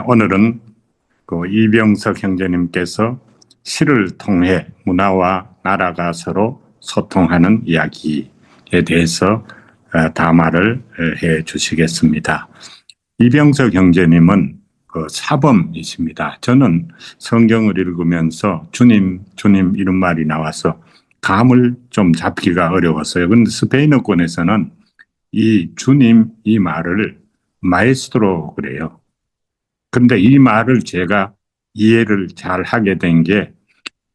오늘은 그 이병석 형제님께서 시를 통해 문화와 나라가 서로 소통하는 이야기에 대해서 담화를 해 주시겠습니다. 이병석 형제님은 그 사범이십니다. 저는 성경을 읽으면서 주님 이런 말이 나와서 감을 좀 잡기가 어려웠어요. 그런데 스페인어권에서는 이 주님 이 말을 마에스트로 그래요. 근데 이 말을 제가 이해를 잘 하게 된 게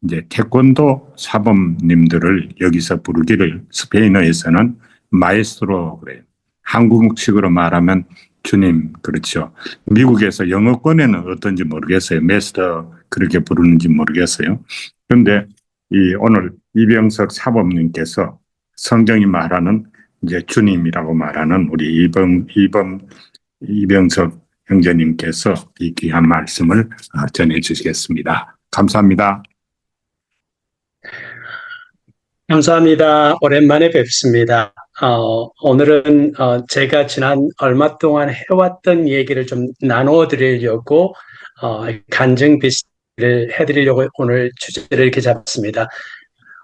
이제 태권도 사범님들을 여기서 부르기를 스페인어에서는 마에스트로 그래요. 한국식으로 말하면 주님, 그렇죠. 미국에서 영어권에는 어떤지 모르겠어요. 메스터 그렇게 부르는지 모르겠어요. 그런데 오늘 이병석 사범님께서 성경이 말하는 이제 주님이라고 말하는 우리 이병석 형제님께서 이 귀한 말씀을 전해 주시겠습니다. 감사합니다. 감사합니다. 오랜만에 뵙습니다. 오늘은 제가 지난 얼마 동안 해왔던 얘기를 좀 나누어 드리려고 간증 비스를 해드리려고 오늘 주제를 이렇게 잡았습니다.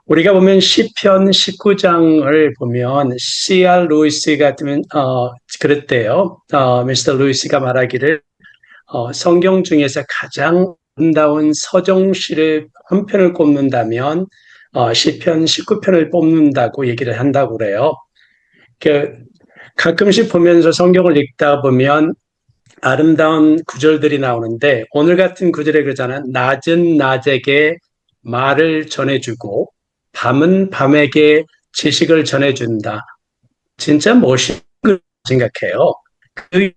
우리가 보면 시편 19장을 보면 C.R. 루이스 같으면 그랬대요. 미스터 루이스가 말하기를 성경 중에서 가장 아름다운 서정시를 한 편을 꼽는다면 시편 19편을 뽑는다고 얘기를 한다고 그래요. 가끔씩 보면서 성경을 읽다 보면 아름다운 구절들이 나오는데 오늘 같은 구절에 그러잖아요. 낮은 낮에게 말을 전해주고 밤은 밤에게 지식을 전해준다. 진짜 멋있는 생각해요. 그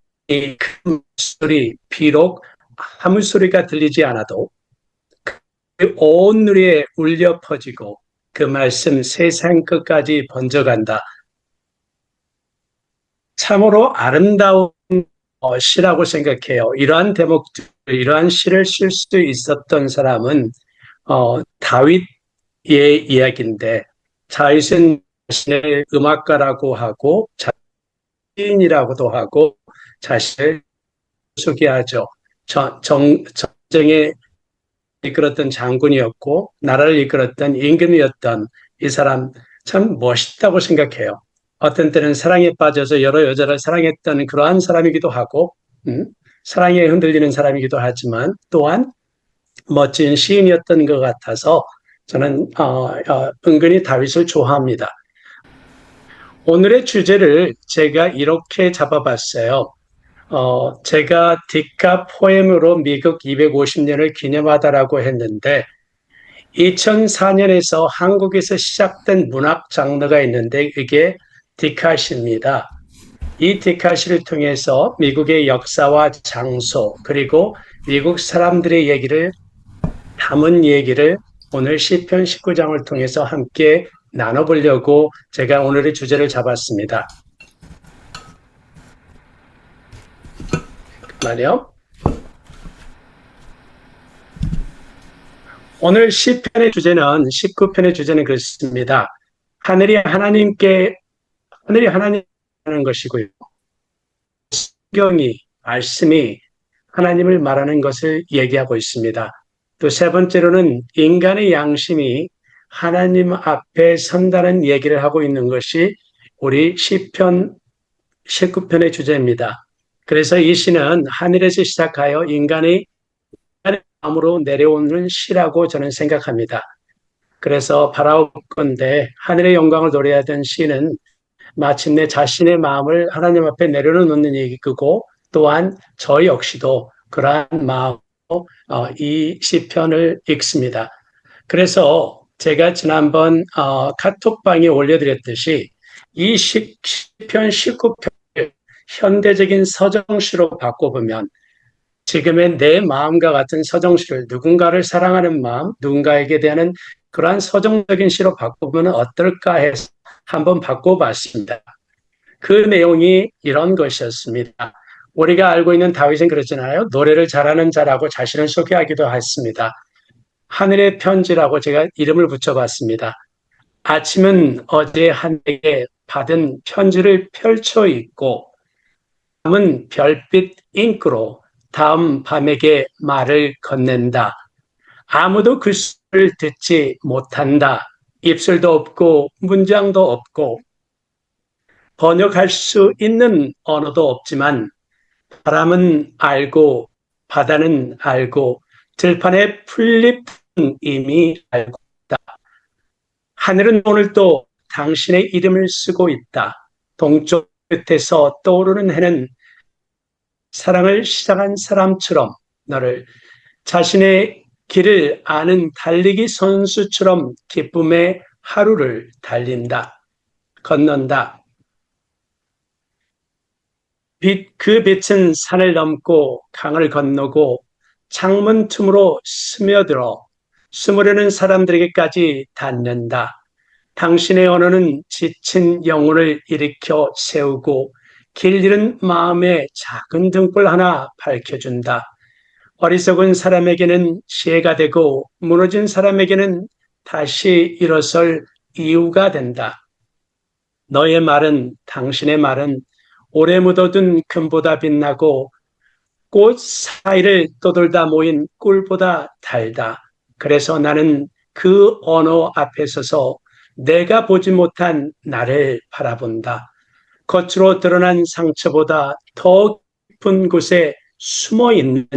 소리, 비록 아무 소리가 들리지 않아도 온 누리에 울려 퍼지고 그 말씀 세상 끝까지 번져간다. 참으로 아름다운 시라고 생각해요. 이러한 대목들, 이러한 시를 쓸 수 있었던 사람은 다윗의 이야기인데 다윗은 자신을 음악가라고 하고 시인이라고도 하고 자신을 소개하죠. 전쟁에 이끌었던 장군이었고 나라를 이끌었던 임금이었던 이 사람 참 멋있다고 생각해요. 어떤 때는 사랑에 빠져서 여러 여자를 사랑했던 그러한 사람이기도 하고 사랑에 흔들리는 사람이기도 하지만 또한 멋진 시인이었던 것 같아서 저는 은근히 다윗을 좋아합니다. 오늘의 주제를 제가 이렇게 잡아봤어요. 제가 디카 포엠으로 미국 250년을 기념하다라고 했는데 2004년에서 한국에서 시작된 문학 장르가 있는데 이게 디카시입니다. 이 디카시를 통해서 미국의 역사와 장소 그리고 미국 사람들의 얘기를 담은 얘기를 오늘 시편 19장을 통해서 함께 나눠보려고 제가 오늘의 주제를 잡았습니다. 말이요. 오늘 시편의 주제는 19편의 주제는 그렇습니다. 하늘이 하나님하는 것이고요. 성경이 말씀이 하나님을 말하는 것을 얘기하고 있습니다. 또 세 번째로는 인간의 양심이 하나님 앞에 선다는 얘기를 하고 있는 것이 우리 시편 19편의 주제입니다. 그래서 이 시는 하늘에서 시작하여 인간의 마음으로 내려오는 시라고 저는 생각합니다. 그래서 바라올 건데 하늘의 영광을 노래하던 시는 마침내 자신의 마음을 하나님 앞에 내려놓는 얘기고 또한 저 역시도 그러한 마음으로 이 시편을 읽습니다. 그래서 제가 지난번 카톡방에 올려드렸듯이 이 시편 19편을 현대적인 서정시로 바꿔보면 지금의 내 마음과 같은 서정시를 누군가를 사랑하는 마음, 누군가에게 대한 그러한 서정적인 시로 바꿔보면 어떨까 해서 한번 바꿔봤습니다. 그 내용이 이런 것이었습니다. 우리가 알고 있는 다윗은 그렇잖아요. 노래를 잘하는 자라고 자신을 소개하기도 했습니다. 하늘의 편지라고 제가 이름을 붙여봤습니다. 아침은 어제 하늘에게 받은 편지를 펼쳐 읽고 밤은 별빛 잉크로 다음 밤에게 말을 건넨다. 아무도 그 소리를 듣지 못한다. 입술도 없고 문장도 없고 번역할 수 있는 언어도 없지만 바람은 알고 바다는 알고 들판의 풀잎은 이미 알고 있다. 하늘은 오늘도 당신의 이름을 쓰고 있다. 동쪽 끝에서 떠오르는 해는 사랑을 시작한 사람처럼 너를 자신의 길을 아는 달리기 선수처럼 기쁨의 하루를 달린다. 건넌다. 그 빛은 산을 넘고 강을 건너고 창문 틈으로 스며들어 숨으려는 사람들에게까지 닿는다. 당신의 언어는 지친 영혼을 일으켜 세우고 길 잃은 마음의 작은 등불 하나 밝혀준다. 어리석은 사람에게는 지혜가 되고 무너진 사람에게는 다시 일어설 이유가 된다. 너의 말은, 당신의 말은 오래 묻어둔 금보다 빛나고 꽃 사이를 떠돌다 모인 꿀보다 달다. 그래서 나는 그 언어 앞에 서서 내가 보지 못한 나를 바라본다. 겉으로 드러난 상처보다 더 깊은 곳에 숨어 있는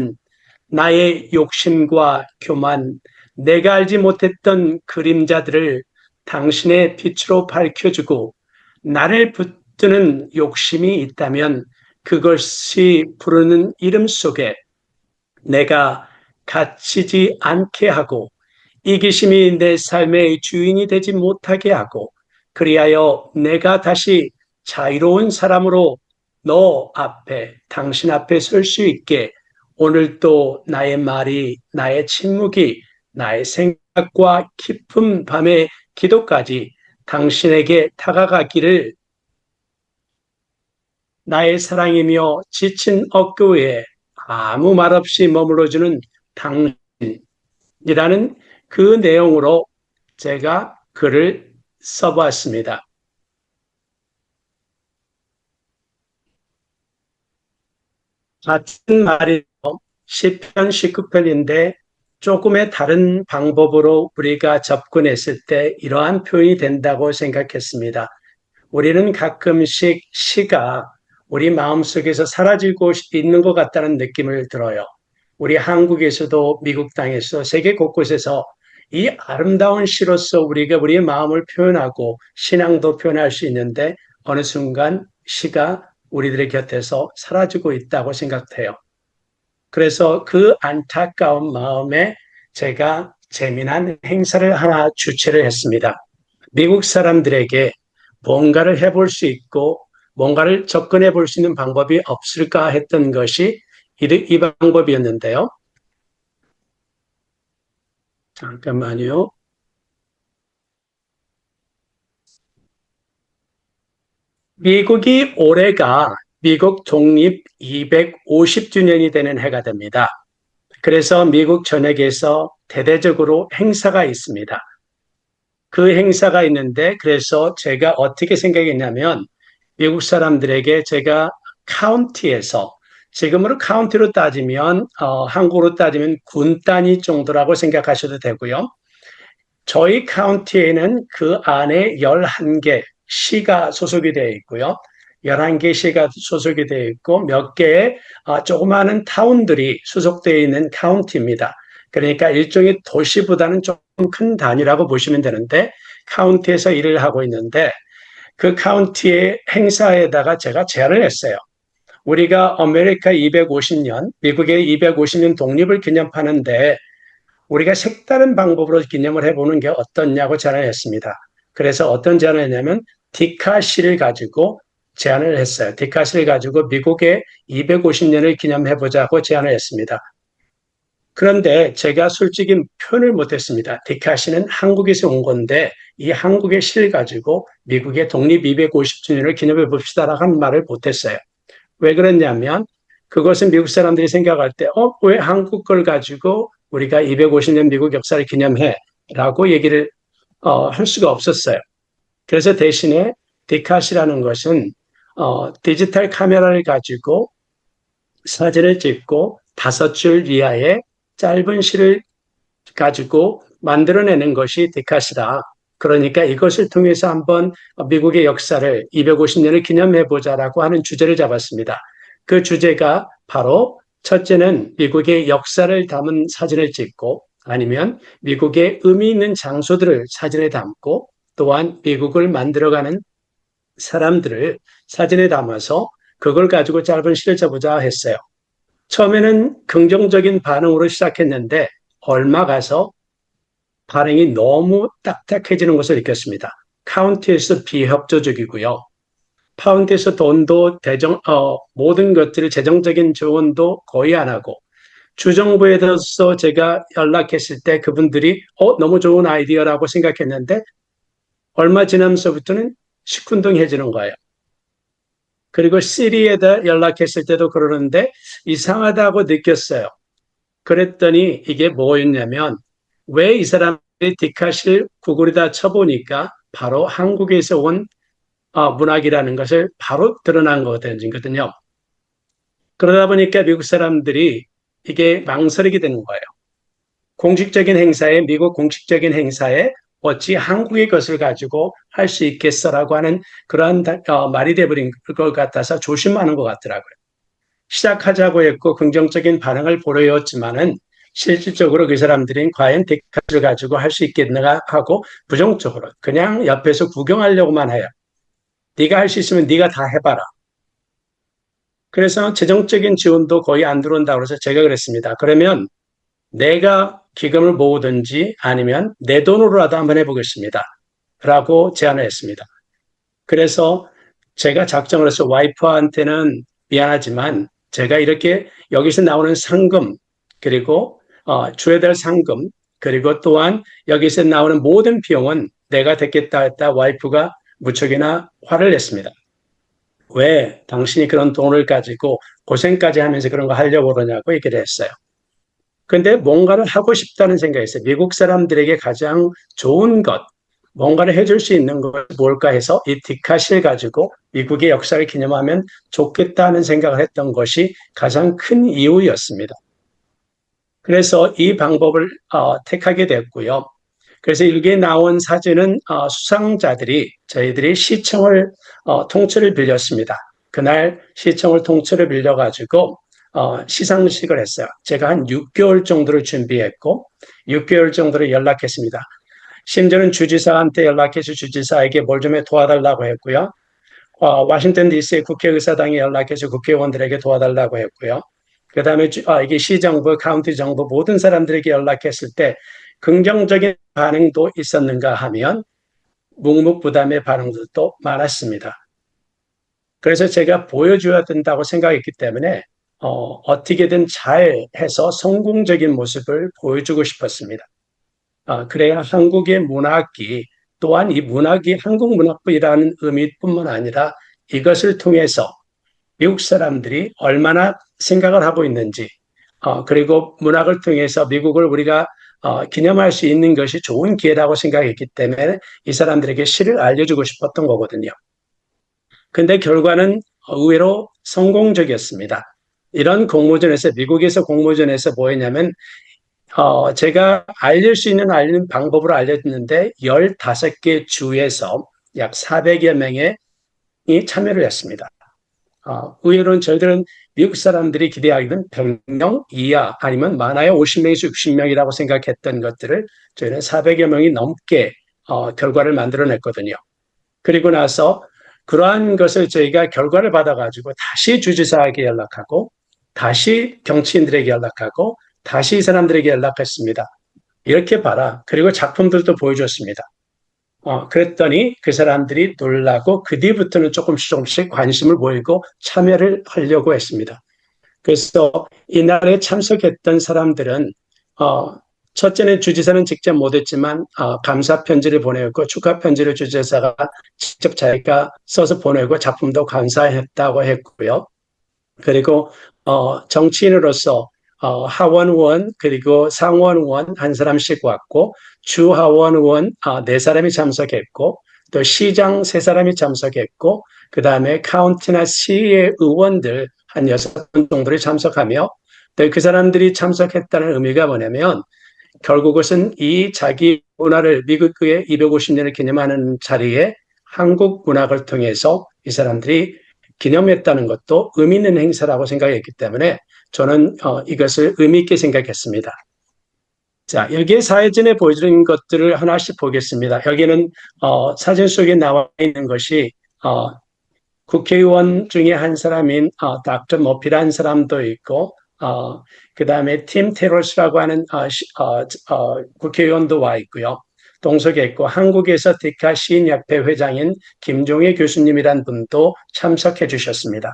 나의 욕심과 교만, 내가 알지 못했던 그림자들을 당신의 빛으로 밝혀주고 나를 붙드는 욕심이 있다면 그것이 부르는 이름 속에 내가 갇히지 않게 하고 이기심이 내 삶의 주인이 되지 못하게 하고 그리하여 내가 다시 자유로운 사람으로 너 앞에 당신 앞에 설 수 있게 오늘도 나의 말이 나의 침묵이 나의 생각과 깊은 밤의 기도까지 당신에게 다가가기를 나의 사랑이며 지친 어깨 위에 아무 말 없이 머물러주는 당신이라는 그 내용으로 제가 글을 써보았습니다. 같은 말이요. 시편 19편인데 조금의 다른 방법으로 우리가 접근했을 때 이러한 표현이 된다고 생각했습니다. 우리는 가끔씩 시가 우리 마음속에서 사라지고 있는 것 같다는 느낌을 들어요. 우리 한국에서도 미국 땅에서 세계 곳곳에서 이 아름다운 시로서 우리가 우리의 마음을 표현하고 신앙도 표현할 수 있는데 어느 순간 시가 우리들의 곁에서 사라지고 있다고 생각해요. 그래서 그 안타까운 마음에 제가 재미난 행사를 하나 주최를 했습니다. 미국 사람들에게 뭔가를 해볼 수 있고 뭔가를 접근해 볼 수 있는 방법이 없을까 했던 것이 이 방법이었는데요. 잠깐만요. 미국이 올해가 미국 독립 250주년이 되는 해가 됩니다. 그래서 미국 전역에서 대대적으로 행사가 있습니다. 그 행사가 있는데 그래서 제가 어떻게 생각했냐면 미국 사람들에게 제가 카운티에서 지금으로 카운티로 따지면 한국으로 따지면 군 단위 정도라고 생각하셔도 되고요. 저희 카운티에는 그 안에 11개 시가 소속이 되어 있고요. 11개 시가 소속이 되어 있고 몇 개의 조그마한 타운들이 소속되어 있는 카운티입니다. 그러니까 일종의 도시보다는 좀 큰 단위라고 보시면 되는데 카운티에서 일을 하고 있는데 그 카운티의 행사에다가 제가 제안을 했어요. 우리가 아메리카 250년, 미국의 250년 독립을 기념하는데 우리가 색다른 방법으로 기념을 해보는 게 어떻냐고 제안을 했습니다. 그래서 어떤 제안을 했냐면 디카시를 가지고 제안을 했어요. 디카시를 가지고 미국의 250년을 기념해보자고 제안을 했습니다. 그런데 제가 솔직히 표현을 못했습니다. 디카시는 한국에서 온 건데 이 한국의 시를 가지고 미국의 독립 250주년을 기념해 봅시다라고 하는 말을 못했어요. 왜 그랬냐면 그것은 미국 사람들이 생각할 때 왜 한국 걸 가지고 우리가 250년 미국 역사를 기념해 라고 얘기를 할 수가 없었어요. 그래서 대신에 디카시라는 것은 디지털 카메라를 가지고 사진을 찍고 5줄 이하의 짧은 시를 가지고 만들어내는 것이 디카시다. 그러니까 이것을 통해서 한번 미국의 역사를 250년을 기념해보자라고 하는 주제를 잡았습니다. 그 주제가 바로 첫째는 미국의 역사를 담은 사진을 찍고 아니면 미국의 의미 있는 장소들을 사진에 담고 또한 미국을 만들어가는 사람들을 사진에 담아서 그걸 가지고 짧은 시를 써보자 했어요. 처음에는 긍정적인 반응으로 시작했는데 얼마 가서 반응이 너무 딱딱해지는 것을 느꼈습니다. 카운티에서 비협조적이고요. 파운드에서 돈도 모든 것들을 재정적인 지원도 거의 안 하고 주정부에 대해서 제가 연락했을 때 그분들이 너무 좋은 아이디어라고 생각했는데 얼마 지나면서부터는 시큰둥해지는 거예요. 그리고 시리에다 연락했을 때도 그러는데 이상하다고 느꼈어요. 그랬더니 이게 뭐였냐면 왜 이 사람들이 디카시를 구글에다 쳐보니까 바로 한국에서 온 문학이라는 것을 바로 드러난 거거든요. 그러다 보니까 미국 사람들이 이게 망설이게 되는 거예요. 공식적인 행사에, 미국 공식적인 행사에 어찌 한국의 것을 가지고 할 수 있겠어라고 하는 그러한 말이 돼버린 것 같아서 조심하는 것 같더라고요. 시작하자고 했고 긍정적인 반응을 보여왔지만은 실질적으로 그 사람들이 과연 데카를 가지고 할 수 있겠는가 하고 부정적으로 그냥 옆에서 구경하려고만 해요. 네가 할 수 있으면 네가 다 해봐라. 그래서 재정적인 지원도 거의 안 들어온다고 해서 제가 그랬습니다. 그러면 내가 기금을 모으든지 아니면 내 돈으로라도 한번 해보겠습니다. 라고 제안을 했습니다. 그래서 제가 작정을 해서 와이프한테는 미안하지만 제가 이렇게 여기서 나오는 상금 그리고 줘야 될 상금 그리고 또한 여기서 나오는 모든 비용은 내가 됐겠다 했다 와이프가 무척이나 화를 냈습니다. 왜 당신이 그런 돈을 가지고 고생까지 하면서 그런 거 하려고 그러냐고 얘기를 했어요. 근데 뭔가를 하고 싶다는 생각이 있어요. 미국 사람들에게 가장 좋은 것, 뭔가를 해줄 수 있는 것이 뭘까 해서 이 디카시를 가지고 미국의 역사를 기념하면 좋겠다는 생각을 했던 것이 가장 큰 이유였습니다. 그래서 이 방법을 택하게 됐고요. 그래서 여기에 나온 사진은 수상자들이 저희들이 시청을 통째를 빌렸습니다. 그날 시청을 통째를 빌려가지고 시상식을 했어요. 제가 한 6개월 정도를 준비했고 6개월 정도를 연락했습니다. 심지어는 주지사한테 연락해서 주지사에게 뭘 좀 도와달라고 했고요. 워싱턴 DC의 국회의사당에 연락해서 국회의원들에게 도와달라고 했고요. 그 다음에 이게 시정부, 카운티 정부 모든 사람들에게 연락했을 때 긍정적인 반응도 있었는가 하면 묵묵부담의 반응도 많았습니다. 그래서 제가 보여줘야 된다고 생각했기 때문에 어떻게든 잘 해서 성공적인 모습을 보여주고 싶었습니다. 그래야 한국의 문학이 또한 이 문학이 한국 문학부이라는 의미뿐만 아니라 이것을 통해서 미국 사람들이 얼마나 생각을 하고 있는지 그리고 문학을 통해서 미국을 우리가 기념할 수 있는 것이 좋은 기회라고 생각했기 때문에 이 사람들에게 시를 알려주고 싶었던 거거든요. 근데 결과는 의외로 성공적이었습니다. 이런 공모전에서 미국에서 공모전에서 뭐였냐면 제가 알릴 수 있는 알리는 방법으로 알려줬는데 15개 주에서 약 400여 명이 참여를 했습니다. 의외로는 저희들은 미국 사람들이 기대하기는 100명 이하 아니면 많아야 50명에서 60명이라고 생각했던 것들을 저희는 400여 명이 넘게 결과를 만들어냈거든요. 그리고 나서 그러한 것을 저희가 결과를 받아가지고 다시 주지사에게 연락하고 다시 정치인들에게 연락하고 다시 이 사람들에게 연락했습니다. 이렇게 봐라. 그리고 작품들도 보여줬습니다. 그랬더니 그 사람들이 놀라고 그 뒤부터는 조금씩 관심을 보이고 참여를 하려고 했습니다. 그래서 이날에 참석했던 사람들은 첫째는 주지사는 직접 못했지만 감사 편지를 보내고 축하 편지를 주지사가 직접 자기가 써서 보내고 작품도 감사했다고 했고요. 그리고 정치인으로서 하원 의원 그리고 상원 의원 한 사람씩 왔고 주하원 의원 4사람이 참석했고 또 시장 3사람이 참석했고 그 다음에 카운티나 시의 의원들 한 6분 정도를 참석하며 그 사람들이 참석했다는 의미가 뭐냐면 결국 그것은 이 자기 문화를 미국의 250년을 기념하는 자리에 한국 문학을 통해서 이 사람들이 기념했다는 것도 의미 있는 행사라고 생각했기 때문에 저는 이것을 의미 있게 생각했습니다. 자, 여기에 사회전에 보여주는 것들을 하나씩 보겠습니다. 여기는 사진 속에 나와 있는 것이 국회의원 중에 한 사람인 닥터 머피라는 사람도 있고 그 다음에 팀 테러스라고 하는 국회의원도 와 있고요. 동석에 있고 한국에서 디카 시인협회 회장인 김종혜 교수님이란 분도 참석해 주셨습니다.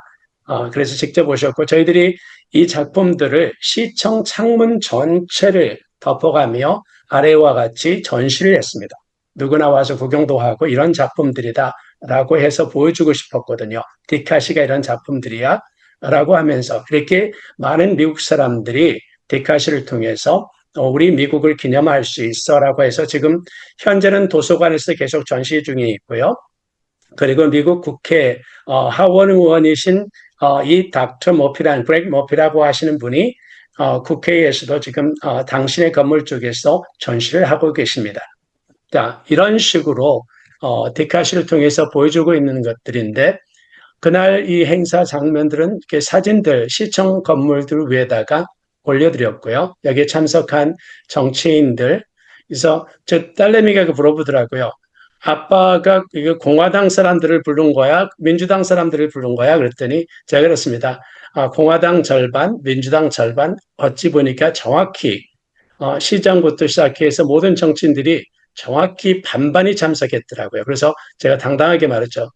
그래서 직접 오셨고 저희들이 이 작품들을 시청 창문 전체를 덮어가며 아래와 같이 전시를 했습니다. 누구나 와서 구경도 하고 이런 작품들이다 라고 해서 보여주고 싶었거든요. 디카시가 이런 작품들이야 라고 하면서 이렇게 많은 미국 사람들이 디카시를 통해서 우리 미국을 기념할 수 있어 라고 해서 지금 현재는 도서관에서 계속 전시 중에 있고요. 그리고 미국 국회 하원 의원이신 이 닥터 머피란 그렉 머피라고 하시는 분이 국회에서도 지금 당신의 건물 쪽에서 전시를 하고 계십니다. 자, 이런 식으로 디카시를 통해서 보여주고 있는 것들인데 그날 이 행사 장면들은 이렇게 사진들 시청 건물들 위에다가 올려드렸고요. 여기에 참석한 정치인들 그래서 저 딸내미가 물어보더라고요. 아빠가 공화당 사람들을 부른 거야? 민주당 사람들을 부른 거야? 그랬더니 제가 그렇습니다. 공화당 절반, 민주당 절반 어찌 보니까 정확히 시장부터 시작해서 모든 정치인들이 정확히 반반이 참석했더라고요. 그래서 제가 당당하게 말했죠.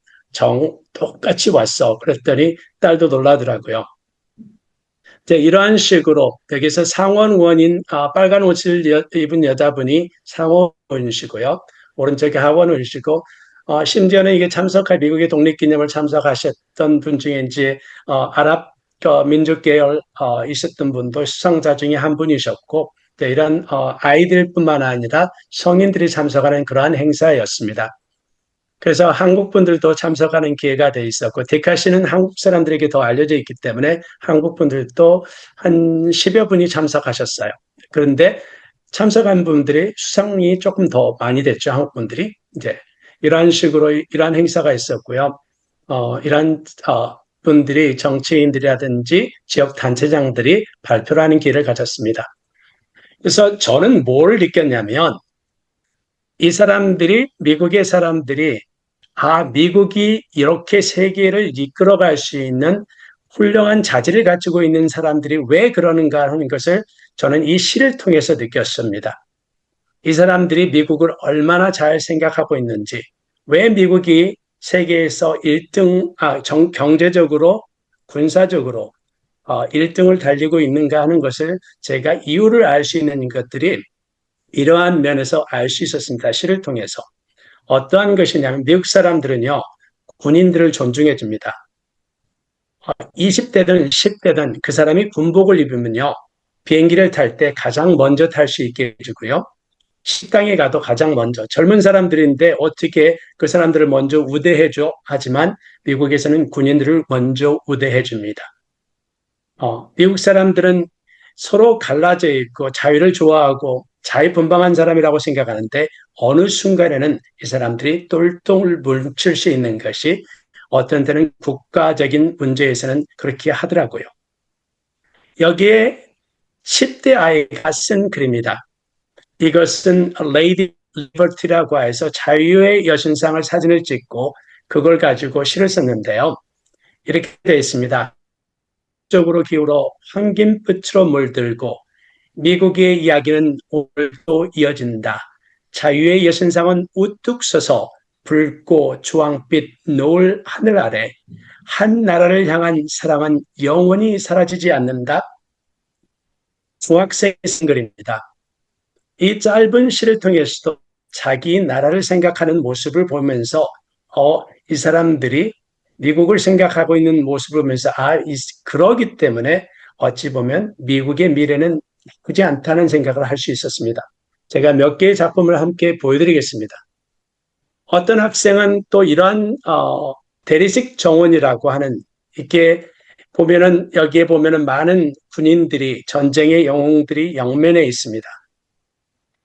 똑같이 왔어. 그랬더니 딸도 놀라더라고요. 이러한 식으로 여기서 상원 의원인 빨간 옷을 입은 여자분이 상원 의원이시고요. 오른쪽에 하원 의원이시고 심지어는 이게 참석할 미국의 독립기념을 참석하셨던 분 중에 이제 아랍 민족 계열 있었던 분도 수상자 중에 한 분이셨고 이런 아이들뿐만 아니라 성인들이 참석하는 그러한 행사였습니다. 그래서 한국 분들도 참석하는 기회가 돼 있었고 디카시는 한국 사람들에게 더 알려져 있기 때문에 한국 분들도 한 10여 분이 참석하셨어요. 그런데 참석한 분들이 수상이 조금 더 많이 됐죠. 한국 분들이 이제 이러한 식으로 이러한 행사가 있었고요. 이러한 분들이 정치인들이라든지 지역 단체장들이 발표를 하는 기회를 가졌습니다. 그래서 저는 뭘 느꼈냐면 이 사람들이 미국의 사람들이 미국이 이렇게 세계를 이끌어갈 수 있는 훌륭한 자질을 가지고 있는 사람들이 왜 그러는가 하는 것을 저는 이 시를 통해서 느꼈습니다. 이 사람들이 미국을 얼마나 잘 생각하고 있는지, 왜 미국이 세계에서 1등, 경제적으로, 군사적으로 1등을 달리고 있는가 하는 것을 제가 이유를 알 수 있는 것들이 이러한 면에서 알 수 있었습니다. 시를 통해서. 어떠한 것이냐면 미국 사람들은요. 군인들을 존중해 줍니다. 20대든 10대든 그 사람이 군복을 입으면요. 비행기를 탈 때 가장 먼저 탈 수 있게 해주고요. 식당에 가도 가장 먼저 젊은 사람들인데 어떻게 그 사람들을 먼저 우대해줘? 하지만 미국에서는 군인들을 먼저 우대해 줍니다. 미국 사람들은 서로 갈라져 있고 자유를 좋아하고 자유분방한 사람이라고 생각하는데 어느 순간에는 이 사람들이 똘똘 뭉칠 수 있는 것이 어떤 때는 국가적인 문제에서는 그렇게 하더라고요. 여기에 10대 아이가 쓴 글입니다. 이것은 레이디 리버티라고 해서 자유의 여신상을 사진을 찍고 그걸 가지고 시를 썼는데요. 이렇게 되어 있습니다. 쪽으로 기울어 황금빛으로 물들고 미국의 이야기는 오늘도 이어진다. 자유의 여신상은 우뚝 서서 붉고 주황빛 노을 하늘 아래 한 나라를 향한 사랑은 영원히 사라지지 않는다. 중학생의 쓴 글입니다. 이 짧은 시를 통해서도 자기 나라를 생각하는 모습을 보면서 이 사람들이 미국을 생각하고 있는 모습을 보면서 그러기 때문에 어찌 보면 미국의 미래는 나쁘지 않다는 생각을 할 수 있었습니다. 제가 몇 개의 작품을 함께 보여드리겠습니다. 어떤 학생은 또 이러한 대리식 정원이라고 하는 이렇게 보면은 여기에 보면은 많은 군인들이 전쟁의 영웅들이 영면에 있습니다.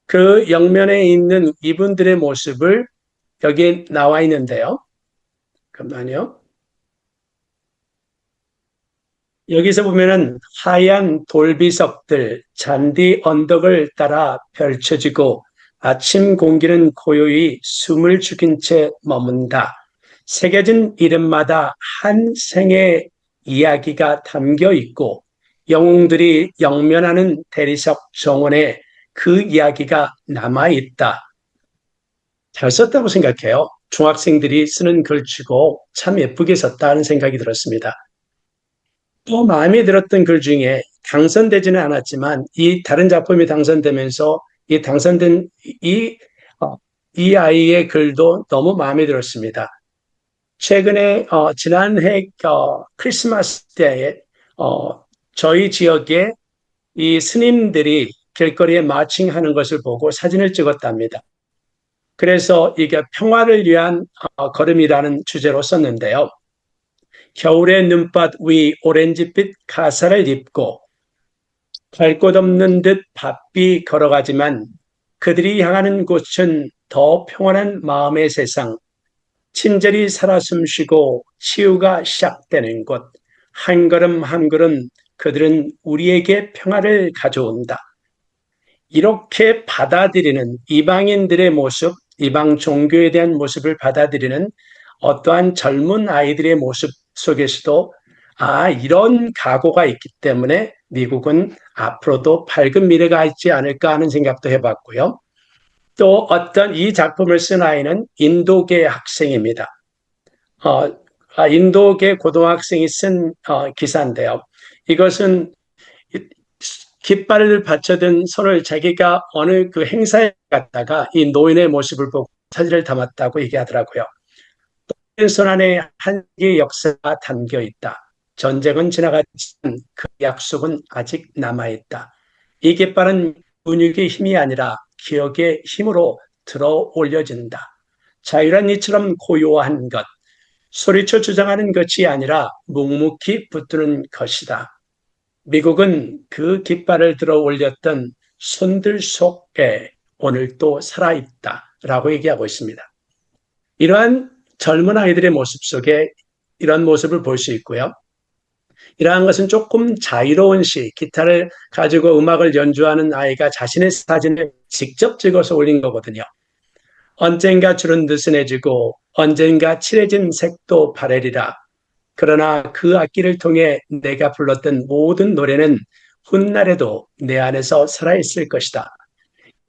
그 영면에 있는 이분들의 모습을 여기에 나와 있는데요. 잠깐만요. 여기서 보면은 하얀 돌비석들, 잔디 언덕을 따라 펼쳐지고 아침 공기는 고요히 숨을 죽인 채 머문다. 새겨진 이름마다 한 생의 이야기가 담겨 있고 영웅들이 영면하는 대리석 정원에 그 이야기가 남아 있다. 잘 썼다고 생각해요. 중학생들이 쓰는 글치고 참 예쁘게 썼다는 생각이 들었습니다. 또 마음에 들었던 글 중에 당선되지는 않았지만 이 다른 작품이 당선되면서 이 당선된 이, 어, 이 아이의 글도 너무 마음에 들었습니다. 최근에 지난해 크리스마스 때에 저희 지역에 이 스님들이 길거리에 마칭하는 것을 보고 사진을 찍었답니다. 그래서 이게 평화를 위한 걸음이라는 주제로 썼는데요. 겨울의 눈밭 위 오렌지빛 가사를 입고 갈 곳 없는 듯 바삐 걸어가지만 그들이 향하는 곳은 더 평온한 마음의 세상, 친절히 살아 숨쉬고 치유가 시작되는 곳, 한 걸음 한 걸음 그들은 우리에게 평화를 가져온다. 이렇게 받아들이는 이방인들의 모습, 이방 종교에 대한 모습을 받아들이는 어떠한 젊은 아이들의 모습 속에서도 이런 각오가 있기 때문에 미국은 앞으로도 밝은 미래가 있지 않을까 하는 생각도 해봤고요. 또 어떤 이 작품을 쓴 아이는 인도계 학생입니다. 인도계 고등학생이 쓴 기사인데요. 이것은 깃발을 받쳐든 손을 자기가 어느 그 행사에 갔다가 이 노인의 모습을 보고 사진을 담았다고 얘기하더라고요. 손 안에 한계의 역사가 담겨 있다. 전쟁은 지나갔지만 그 약속은 아직 남아있다. 이 깃발은 근육의 힘이 아니라 기억의 힘으로 들어 올려진다. 자유란 이처럼 고요한 것, 소리쳐 주장하는 것이 아니라 묵묵히 붙드는 것이다. 미국은 그 깃발을 들어 올렸던 손들 속에 오늘도 살아있다라고 얘기하고 있습니다. 이러한 젊은 아이들의 모습 속에 이런 모습을 볼 수 있고요. 이러한 것은 조금 자유로운 시, 기타를 가지고 음악을 연주하는 아이가 자신의 사진을 직접 찍어서 올린 거거든요. 언젠가 주른 느슨해지고 언젠가 칠해진 색도 바래리라. 그러나 그 악기를 통해 내가 불렀던 모든 노래는 훗날에도 내 안에서 살아있을 것이다.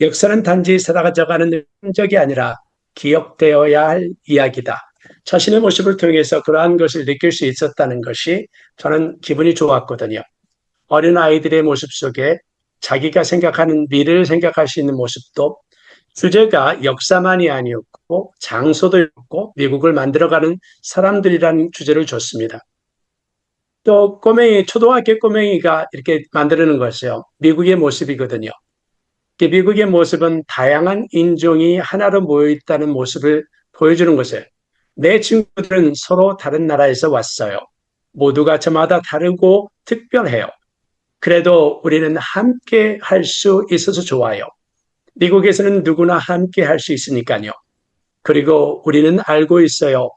역사는 단지 사라져가는 흔적이 아니라 기억되어야 할 이야기다. 자신의 모습을 통해서 그러한 것을 느낄 수 있었다는 것이 저는 기분이 좋았거든요. 어린 아이들의 모습 속에 자기가 생각하는 미래를 생각할 수 있는 모습도 주제가 역사만이 아니었고 장소도 있고 미국을 만들어가는 사람들이라는 주제를 줬습니다. 또 초등학교 꼬맹이가 이렇게 만드는 것이요. 미국의 모습이거든요. 미국의 모습은 다양한 인종이 하나로 모여 있다는 모습을 보여주는 것이에요. 내 친구들은 서로 다른 나라에서 왔어요. 모두가 저마다 다르고 특별해요. 그래도 우리는 함께 할 수 있어서 좋아요. 미국에서는 누구나 함께 할 수 있으니까요. 그리고 우리는 알고 있어요.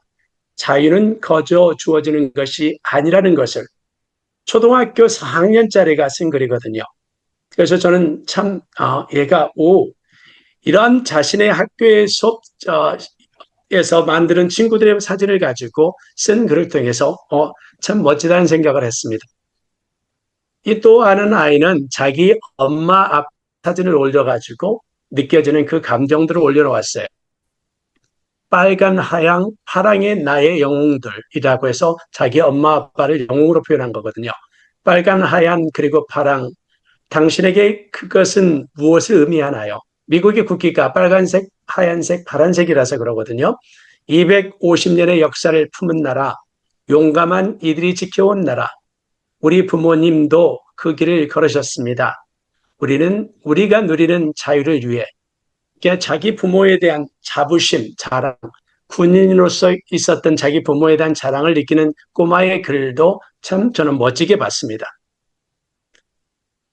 자유는 거저 주어지는 것이 아니라는 것을. 초등학교 4학년짜리가 쓴 글이거든요. 그래서 저는 참 얘가 이런 자신의 학교의 수업에서 만드는 친구들의 사진을 가지고 쓴 글을 통해서 참 멋지다는 생각을 했습니다. 이 또 아는 아이는 자기 엄마 아빠 사진을 올려가지고 느껴지는 그 감정들을 올려놓았어요. 빨간, 하양, 파랑의 나의 영웅들이라고 해서 자기 엄마 아빠를 영웅으로 표현한 거거든요. 빨간, 하얀 그리고 파랑, 당신에게 그것은 무엇을 의미하나요? 미국의 국기가 빨간색, 하얀색, 파란색이라서 그러거든요. 250년의 역사를 품은 나라, 용감한 이들이 지켜온 나라, 우리 부모님도 그 길을 걸으셨습니다. 우리가 누리는 자유를 위해 자기 부모에 대한 자부심, 자랑, 군인으로서 있었던 자기 부모에 대한 자랑을 느끼는 꼬마의 글도 참 저는 멋지게 봤습니다.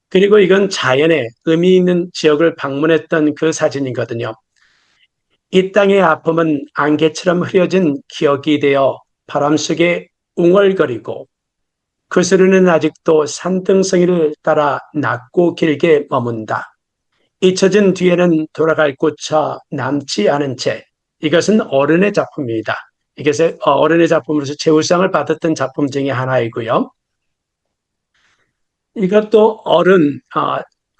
그리고 이건 자연의 의미 있는 지역을 방문했던 그 사진이거든요. 이 땅의 아픔은 안개처럼 흐려진 기억이 되어 바람 속에 웅얼거리고 그 소리는 아직도 산등성이를 따라 낮고 길게 머문다. 잊혀진 뒤에는 돌아갈 곳차 남지 않은 채. 이것은 어른의 작품입니다. 이것은 어른의 작품으로서 최우상을 받았던 작품 중에 하나이고요. 이것도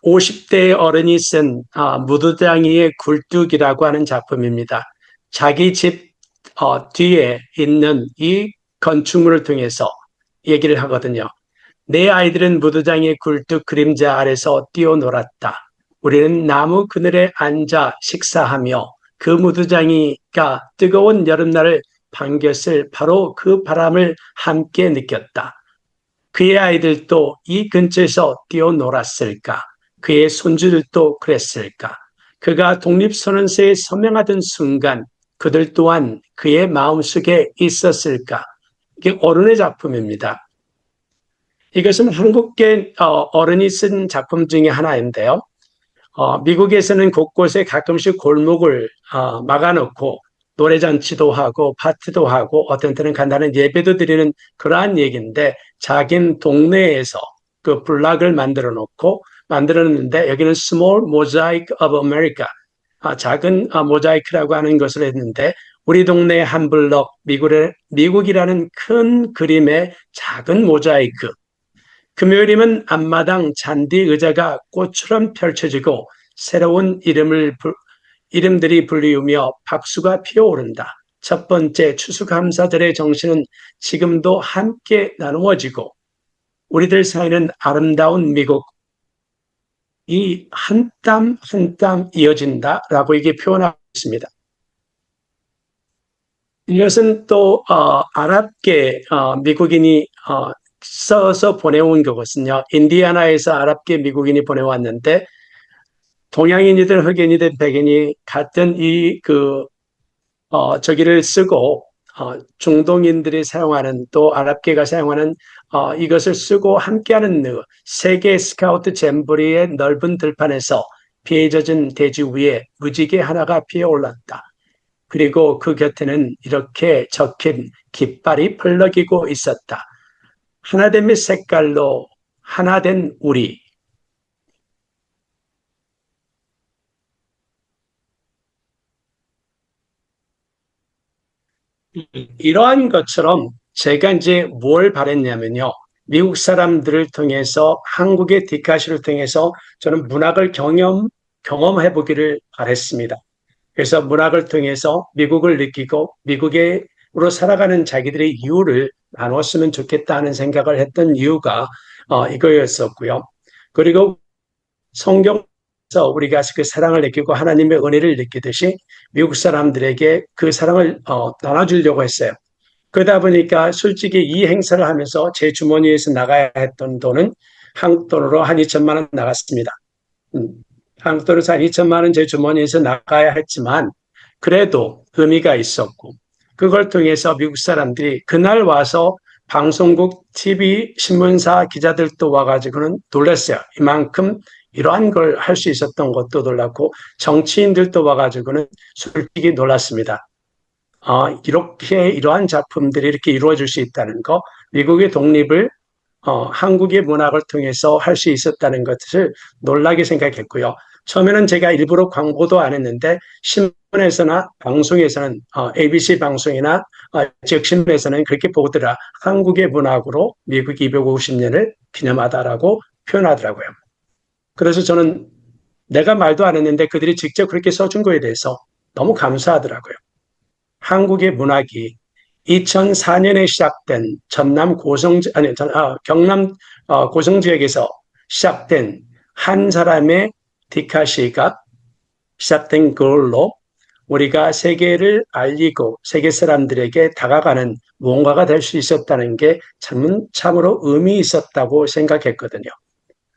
50대의 어른이 쓴 무두장이의 굴뚝이라고 하는 작품입니다. 자기 집 뒤에 있는 이 건축물을 통해서 얘기를 하거든요. 내 아이들은 무두장이의 굴뚝 그림자 아래서 뛰어놀았다. 우리는 나무 그늘에 앉아 식사하며 그 무두장이가 뜨거운 여름날을 반겼을 바로 그 바람을 함께 느꼈다. 그의 아이들도 이 근처에서 뛰어놀았을까? 그의 손주들도 그랬을까? 그가 독립선언서에 서명하던 순간 그들 또한 그의 마음속에 있었을까? 이게 어른의 작품입니다. 이것은 한국계 어른이 쓴 작품 중에 하나인데요. 미국에서는 곳곳에 가끔씩 골목을 막아놓고 노래잔치도 하고 파티도 하고 어떤 때는 간단한 예배도 드리는 그러한 얘기인데 자긴 동네에서 그 블락을 만들었는데 여기는 Small Mosaic of America, 작은 모자이크라고 하는 것을 했는데 우리 동네 한 블럭 미국이라는 큰 그림의 작은 모자이크. 금요일이면 앞마당 잔디 의자가 꽃처럼 펼쳐지고 새로운 이름들이 불리우며 박수가 피어오른다. 첫 번째 추수감사절의 정신은 지금도 함께 나누어지고 우리들 사이는 아름다운 미국 이 한 땀 한 땀 이어진다라고 이게 표현하고 있습니다. 이것은 또 아랍계 미국인이 써서 보내온 거거든요. 인디애나에서 아랍계 미국인이 보내왔는데 동양인이든 흑인이든 백인이 같은 저기를 쓰고 중동인들이 사용하는 또 아랍계가 사용하는 이것을 쓰고 함께하는 세계 스카우트 잼버리의 넓은 들판에서 비에 젖은 대지 위에 무지개 하나가 피어올랐다. 그리고 그 곁에는 이렇게 적힌 깃발이 펄럭이고 있었다. 하나됨의 색깔로 하나된 우리. 이러한 것처럼 제가 이제 뭘 바랬냐면요. 미국 사람들을 통해서 한국의 디카시를 통해서 저는 문학을 경험해 보기를 바랬습니다. 그래서 문학을 통해서 미국을 느끼고 미국으로 살아가는 자기들의 이유를 나눴으면 좋겠다는 생각을 했던 이유가 이거였었고요. 그리고 성경에서 우리가 그 사랑을 느끼고 하나님의 은혜를 느끼듯이 미국 사람들에게 그 사랑을 나눠주려고 했어요. 그러다 보니까 솔직히 이 행사를 하면서 제 주머니에서 나가야 했던 돈은 한국 돈으로 한 2천만 원 나갔습니다. 한국 돈으로 한 2천만 원 제 주머니에서 나가야 했지만 그래도 의미가 있었고 그걸 통해서 미국 사람들이 그날 와서 방송국, TV, 신문사 기자들도 와가지고는 놀랐어요. 이만큼 이러한 걸 할 수 있었던 것도 놀랐고 정치인들도 와가지고는 솔직히 놀랐습니다. 이러한 작품들이 이렇게 이루어질 수 있다는 거, 미국의 독립을 한국의 문학을 통해서 할 수 있었다는 것을 놀라게 생각했고요. 처음에는 제가 일부러 광고도 안 했는데 신문에서나 방송에서는 ABC 방송이나 지역신문에서는 그렇게 보더라. 한국의 문학으로 미국 250년을 기념하다라고 표현하더라고요. 그래서 저는 내가 말도 안 했는데 그들이 직접 그렇게 써준 거에 대해서 너무 감사하더라고요. 한국의 문학이 2004년에 시작된 경남 고성 지역에서 시작된 한 사람의 디카시가 시작된 걸로 우리가 세계를 알리고 세계 사람들에게 다가가는 무언가가 될 수 있었다는 게 참으로 의미 있었다고 생각했거든요.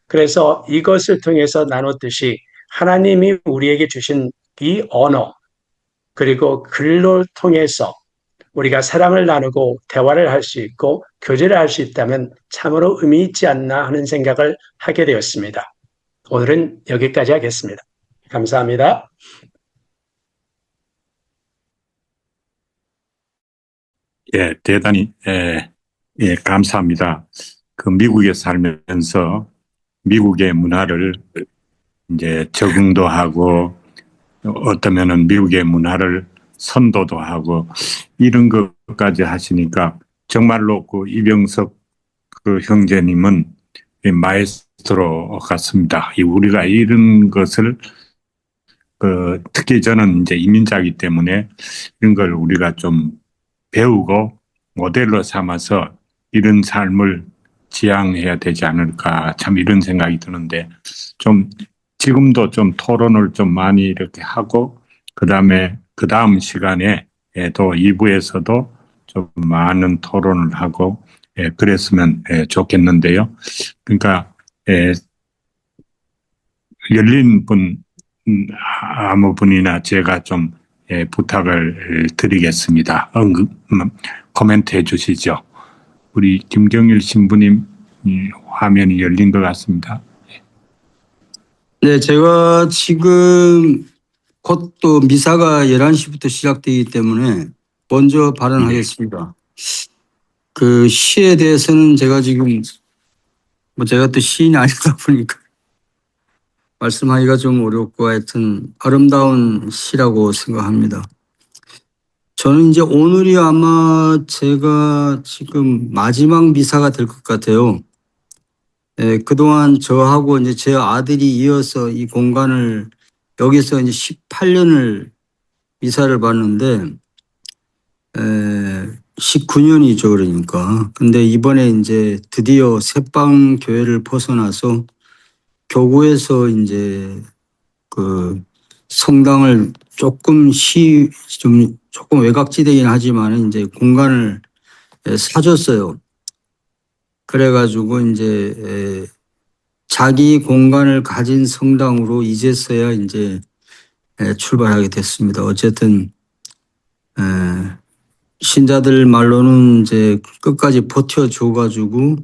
그래서 이것을 통해서 나눴듯이 하나님이 우리에게 주신 이 언어, 그리고 글로 통해서 우리가 사랑을 나누고 대화를 할 수 있고 교제를 할 수 있다면 참으로 의미 있지 않나 하는 생각을 하게 되었습니다. 오늘은 여기까지 하겠습니다. 감사합니다. 예, 대단히 감사합니다. 그 미국에 살면서 미국의 문화를 이제 적응도 하고 어떠면은 미국의 문화를 선도도 하고 이런 것까지 하시니까 정말로 그 이병석 그 형제님은 마에스트로 같습니다. 우리가 이런 것을 특히 저는 이제 이민자이기 때문에 이런 걸 우리가 좀 배우고 모델로 삼아서 이런 삶을 지향해야 되지 않을까 참 이런 생각이 드는데 좀 지금도 좀 토론을 좀 많이 이렇게 하고 그다음에 그 다음 시간에 또 2부에서도 좀 많은 토론을 하고 그랬으면 좋겠는데요. 그러니까 열린 분 아무 분이나 제가 좀 부탁을 드리겠습니다. 코멘트 해 주시죠. 우리 김경일 신부님 화면이 열린 것 같습니다. 네, 제가 지금 곧 또 미사가 11시부터 시작되기 때문에 먼저 발언하겠습니다. 그 시에 대해서는 제가 지금 제가 또 시인이 아니다 보니까 말씀하기가 좀 어렵고 하여튼 아름다운 시라고 생각합니다. 저는 이제 오늘이 아마 제가 지금 마지막 미사가 될 것 같아요. 그동안 저하고 이제 제 아들이 이어서 이 공간을 여기서 이제 18년을 미사를 봤는데, 19년이죠, 그러니까. 근데 이번에 이제 드디어 새빵 교회를 벗어나서 교구에서 이제 그 성당을 조금 조금 외곽지대긴 하지만 이제 공간을 사줬어요. 그래가지고 이제 자기 공간을 가진 성당으로 이제서야 이제 출발하게 됐습니다. 어쨌든 신자들 말로는 이제 끝까지 버텨줘가지고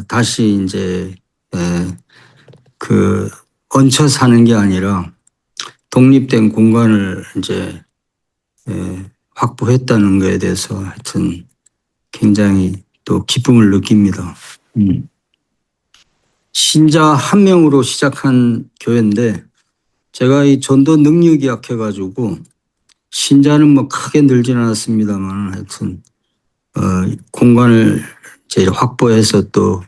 다시 이제 그 얹혀 사는 게 아니라 독립된 공간을 이제 확보했다는 것에 대해서 하여튼 굉장히 또 기쁨을 느낍니다. 신자 한 명으로 시작한 교회인데 제가 이 전도 능력이 약해가지고 신자는 뭐 크게 늘지는 않았습니다만 하여튼 공간을 이제 확보해서 또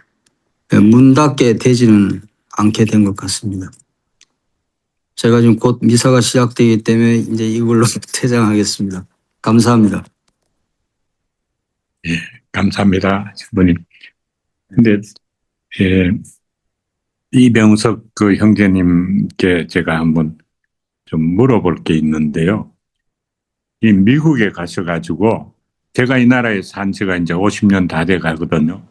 문 닫게 되지는 않게 된 것 같습니다. 제가 지금 곧 미사가 시작되기 때문에 이제 이걸로 퇴장하겠습니다. 감사합니다. 예, 감사합니다, 신부님. 근데 이병석 그 형제님께 제가 한번 좀 물어볼 게 있는데요. 이 미국에 가셔가지고 제가 이 나라에 산 지가 이제 50년 다 돼 가거든요.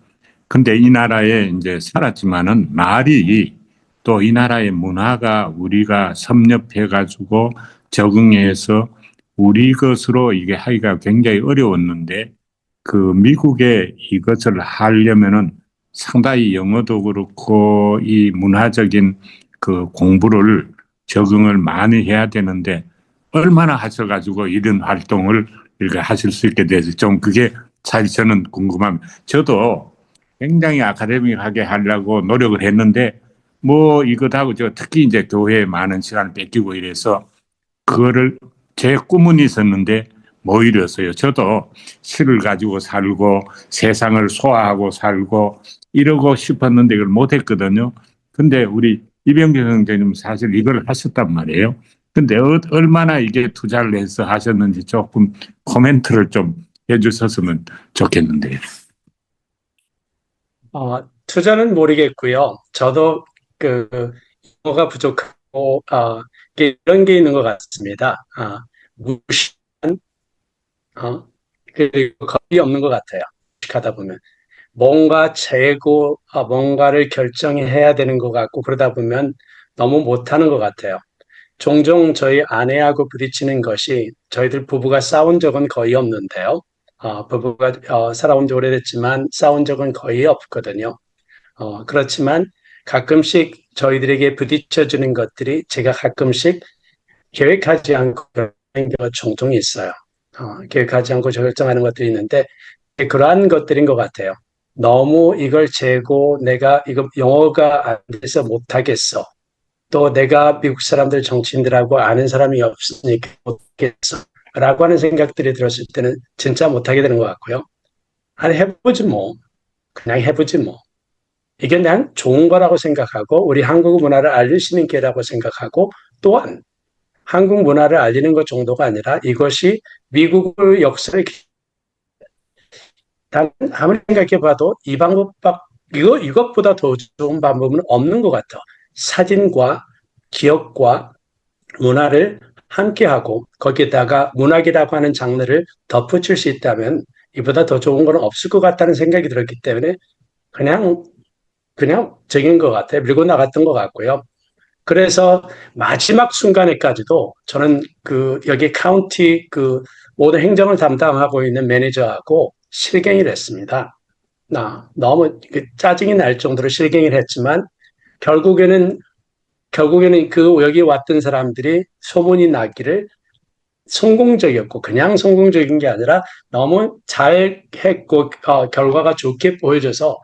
근데 이 나라에 이제 살았지만은 말이 또 이 나라의 문화가 우리가 섭렵해가지고 적응해서 우리 것으로 이게 하기가 굉장히 어려웠는데 그 미국에 이것을 하려면은 상당히 영어도 그렇고 이 문화적인 그 공부를 적응을 많이 해야 되는데 얼마나 하셔가지고 이런 활동을 이렇게 하실 수 있게 돼서 좀 그게 사실 저는 궁금합니다. 저도 굉장히 아카데믹하게 하려고 노력을 했는데 뭐 이것하고 저 특히 이제 교회에 많은 시간을 뺏기고 이래서 그거를 제 꿈은 있었는데 못 이뤘어요. 저도 시를 가지고 살고 세상을 소화하고 살고 이러고 싶었는데 이걸 못했거든요. 근데 우리 이병경 형제님 사실 이걸 하셨단 말이에요. 근데 얼마나 이게 투자를 해서 하셨는지 조금 코멘트를 좀 해주셨으면 좋겠는데요. 투자는 모르겠고요. 저도 그 영어가 부족하고 이런 게 있는 것 같습니다. 무시한 그리고 겁이 없는 것 같아요. 하다 보면 뭔가를 결정해야 되는 것 같고 그러다 보면 너무 못하는 것 같아요. 종종 저희 아내하고 부딪히는 것이 저희들 부부가 싸운 적은 거의 없는데요. 부부가 살아온 지 오래됐지만 싸운 적은 거의 없거든요. 그렇지만 가끔씩 저희들에게 부딪혀주는 것들이 제가 가끔씩 계획하지 않고 그런 경우가 종종 있어요. 계획하지 않고 결정하는 것들이 있는데 그러한 것들인 것 같아요. 너무 이걸 재고 내가 이거 영어가 안 돼서 못하겠어. 또 내가 미국 사람들 정치인들하고 아는 사람이 없으니까 못하겠어. 라고 하는 생각들이 들었을 때는 진짜 못하게 되는 것 같고요. 아니, 해보지 뭐. 그냥 해보지 뭐. 이게 그냥 좋은 거라고 생각하고 우리 한국 문화를 알릴 수 있는 기회라고 생각하고 또한 한국 문화를 알리는 것 정도가 아니라 이것이 미국의 역사를 단 아무리 생각해 봐도 이 이것보다 더 좋은 방법은 없는 것 같아. 사진과 기억과 문화를 함께하고 거기에다가 문학이라고 하는 장르를 덧붙일 수 있다면 이보다 더 좋은 건 없을 것 같다는 생각이 들었기 때문에 그냥 적인 것 같아요. 밀고 나갔던 것 같고요. 그래서 마지막 순간에까지도 저는 여기 카운티 모든 행정을 담당하고 있는 매니저하고 실갱이를 했습니다. 너무 짜증이 날 정도로 실갱이를 했지만 결국에는 여기 왔던 사람들이 소문이 나기를 성공적이었고 그냥 성공적인 게 아니라 너무 잘했고 결과가 좋게 보여져서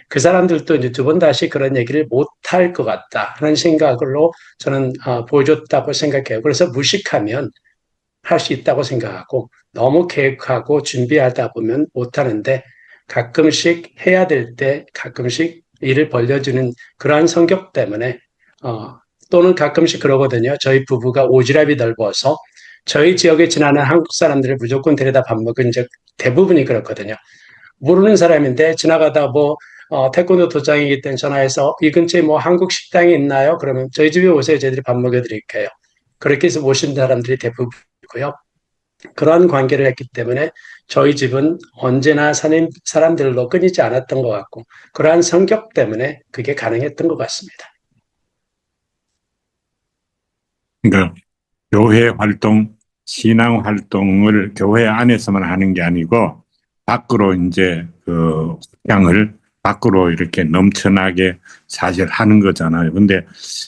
그 사람들도 이제 두 번 다시 그런 얘기를 못할 것 같다 하는 생각으로 저는 보여줬다고 생각해요. 그래서 무식하면 할 수 있다고 생각하고 너무 계획하고 준비하다 보면 못하는데 가끔씩 해야 될 때 가끔씩 일을 벌려주는 그러한 성격 때문에 또는 가끔씩 그러거든요. 저희 부부가 오지랖이 넓어서 저희 지역에 지나는 한국 사람들을 무조건 데려다 밥 먹은 적 대부분이 그렇거든요. 모르는 사람인데 지나가다 태권도 도장이기 때문에 전화해서 이 근처에 뭐 한국 식당이 있나요? 그러면 저희 집에 오세요. 저희들이 밥 먹여드릴게요. 그렇게 해서 모신 사람들이 대부분이고요. 그러한 관계를 했기 때문에 저희 집은 언제나 사람들로 끊이지 않았던 것 같고 그러한 성격 때문에 그게 가능했던 것 같습니다. 그러니까 교회 활동, 신앙 활동을 교회 안에서만 하는 게 아니고 밖으로 이제 확장을 밖으로 이렇게 넘쳐나게 사실 하는 거잖아요. 근데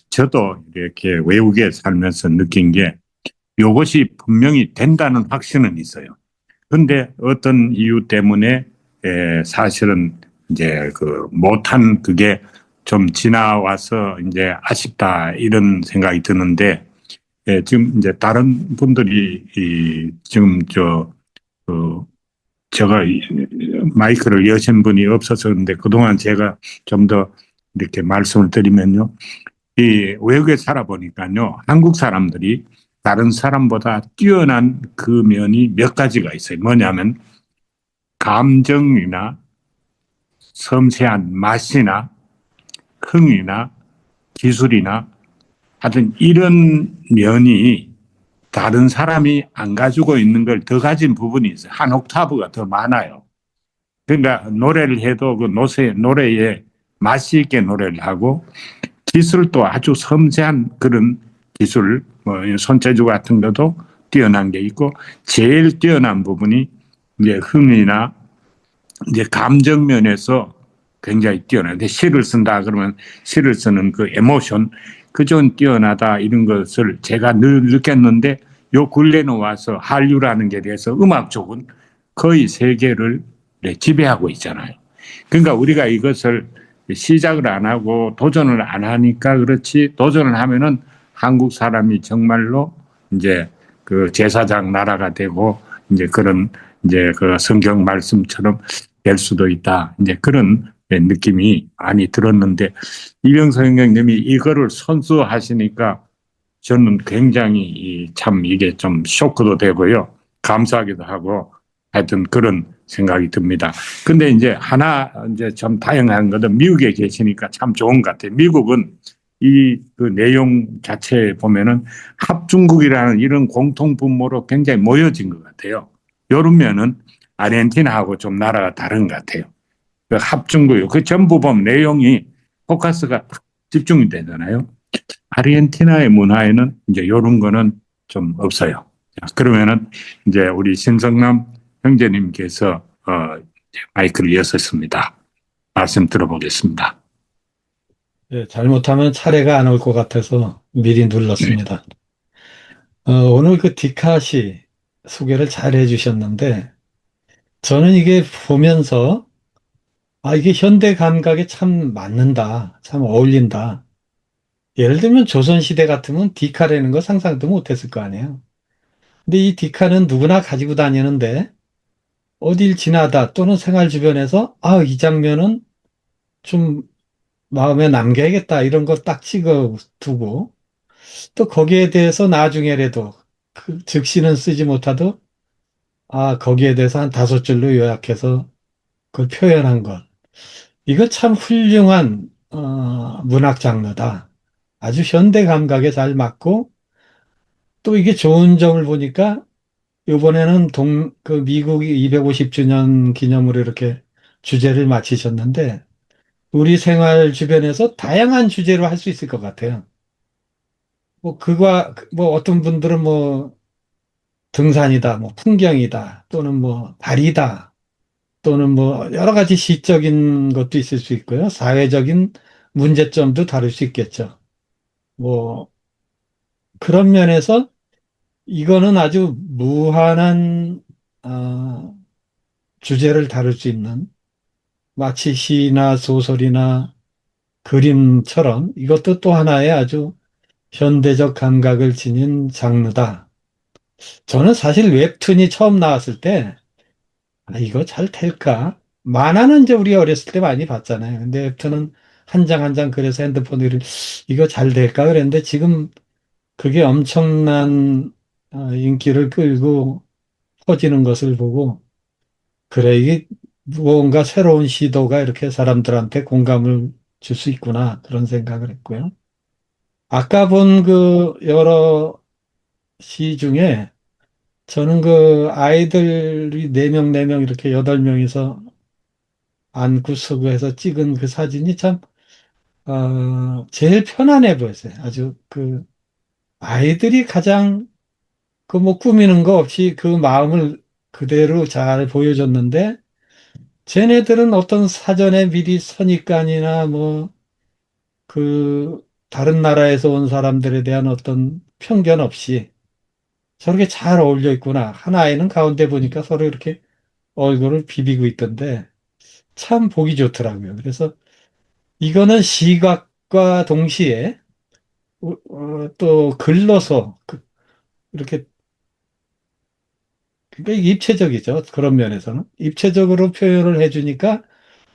저도 이렇게 외국에 살면서 느낀 게 이것이 분명히 된다는 확신은 있어요. 근데 어떤 이유 때문에 사실은 이제 못한 그게 좀 지나와서 이제 아쉽다 이런 생각이 드는데 지금 이제 다른 분들이 지금 제가 마이크를 여신 분이 없어서 그런데 그동안 제가 좀 더 이렇게 말씀을 드리면요. 이 외국에 살아보니까요. 한국 사람들이 다른 사람보다 뛰어난 그 면이 몇 가지가 있어요. 뭐냐면 감정이나 섬세한 맛이나 흥이나 기술이나 하여튼 이런 면이 다른 사람이 안 가지고 있는 걸 더 가진 부분이 있어요. 한 옥타브가 더 많아요. 그러니까 노래를 해도 그 노래에 맛이 있게 노래를 하고 기술도 아주 섬세한 그런 기술, 손재주 같은 것도 뛰어난 게 있고 제일 뛰어난 부분이 이제 흥이나 이제 감정 면에서 굉장히 뛰어나는데 시를 쓴다 그러면 시를 쓰는 그 에모션 그좀 뛰어나다 이런 것을 제가 늘 느꼈는데 요 근래는 와서 한류라는 게 대해서 음악 쪽은 거의 세계를 지배하고 있잖아요. 그러니까 우리가 이것을 시작을 안 하고 도전을 안 하니까 그렇지 도전을 하면은 한국 사람이 정말로 이제 그 제사장 나라가 되고 이제 그런 이제 그 성경 말씀처럼 될 수도 있다. 이제 그런 느낌이 많이 들었는데 이병석 형님이 이거를 선수하시니까 저는 굉장히 참 이게 좀 쇼크도 되고요. 감사하기도 하고 하여튼 그런 생각이 듭니다. 근데 이제 이제 좀 다양한 것은 미국에 계시니까 참 좋은 것 같아요. 미국은 그 내용 자체에 보면은 합중국이라는 이런 공통 분모로 굉장히 모여진 것 같아요. 요러면은 아르헨티나하고 좀 나라가 다른 것 같아요. 합중국, 그 전부 보면 내용이 포커스가 집중이 되잖아요. 아르헨티나의 문화에는 이제 이런 거는 좀 없어요. 자, 그러면은 이제 우리 신성남 형제님께서 이제 마이크를 여셨습니다. 말씀 들어보겠습니다. 예, 잘못하면 차례가 안 올 것 같아서 미리 눌렀습니다. 오늘 그 디카시 소개를 잘 해주셨는데, 저는 이게 보면서, 이게 현대 감각에 참 맞는다, 참 어울린다. 예를 들면 조선시대 같으면 디카라는 거 상상도 못했을 거 아니에요. 근데 이 디카는 누구나 가지고 다니는데, 어딜 지나다 또는 생활 주변에서, 이 장면은 좀 마음에 남겨야겠다, 이런 거 딱 찍어 두고, 또 거기에 대해서 나중에라도 즉시는 쓰지 못하도 거기에 대해서 한 5줄로 요약해서 그걸 표현한 것. 이거 참 훌륭한 문학 장르다. 아주 현대 감각에 잘 맞고 또 이게 좋은 점을 보니까 이번에는 그 미국이 250주년 기념으로 이렇게 주제를 맞히셨는데 우리 생활 주변에서 다양한 주제로 할 수 있을 것 같아요. 뭐 어떤 분들은 뭐 등산이다, 뭐 풍경이다, 또는 뭐 달이다, 또는 뭐 여러 가지 시적인 것도 있을 수 있고요. 사회적인 문제점도 다룰 수 있겠죠. 뭐 그런 면에서 이거는 아주 무한한 주제를 다룰 수 있는 마치 시나 소설이나 그림처럼 이것도 또 하나의 아주 현대적 감각을 지닌 장르다. 저는 사실 웹툰이 처음 나왔을 때 이거 잘 될까? 만화는 이제 우리 어렸을 때 많이 봤잖아요. 근데 웹툰은 한 장 한 장 그래서 핸드폰으로 이거 잘 될까 그랬는데 지금 그게 엄청난 인기를 끌고 퍼지는 것을 보고 그래 이게 무언가 새로운 시도가 이렇게 사람들한테 공감을 줄 수 있구나 그런 생각을 했고요. 아까 본 그 여러 시 중에 저는 그 아이들이 4명, 4명 이렇게 8명이서 안구 서고 해서 찍은 그 사진이 참, 제일 편안해 보였어요. 아주 그, 아이들이 가장 그 뭐 꾸미는 거 없이 그 마음을 그대로 잘 보여줬는데, 쟤네들은 어떤 사전에 미리 선입관이나 뭐, 그, 다른 나라에서 온 사람들에 대한 어떤 편견 없이 저렇게 잘 어울려 있구나. 한 아이는 가운데 보니까 서로 이렇게 얼굴을 비비고 있던데, 참 보기 좋더라고요. 그래서 이거는 시각과 동시에 또 글로서 이렇게 그러니까 이게 입체적이죠. 그런 면에서는 입체적으로 표현을 해주니까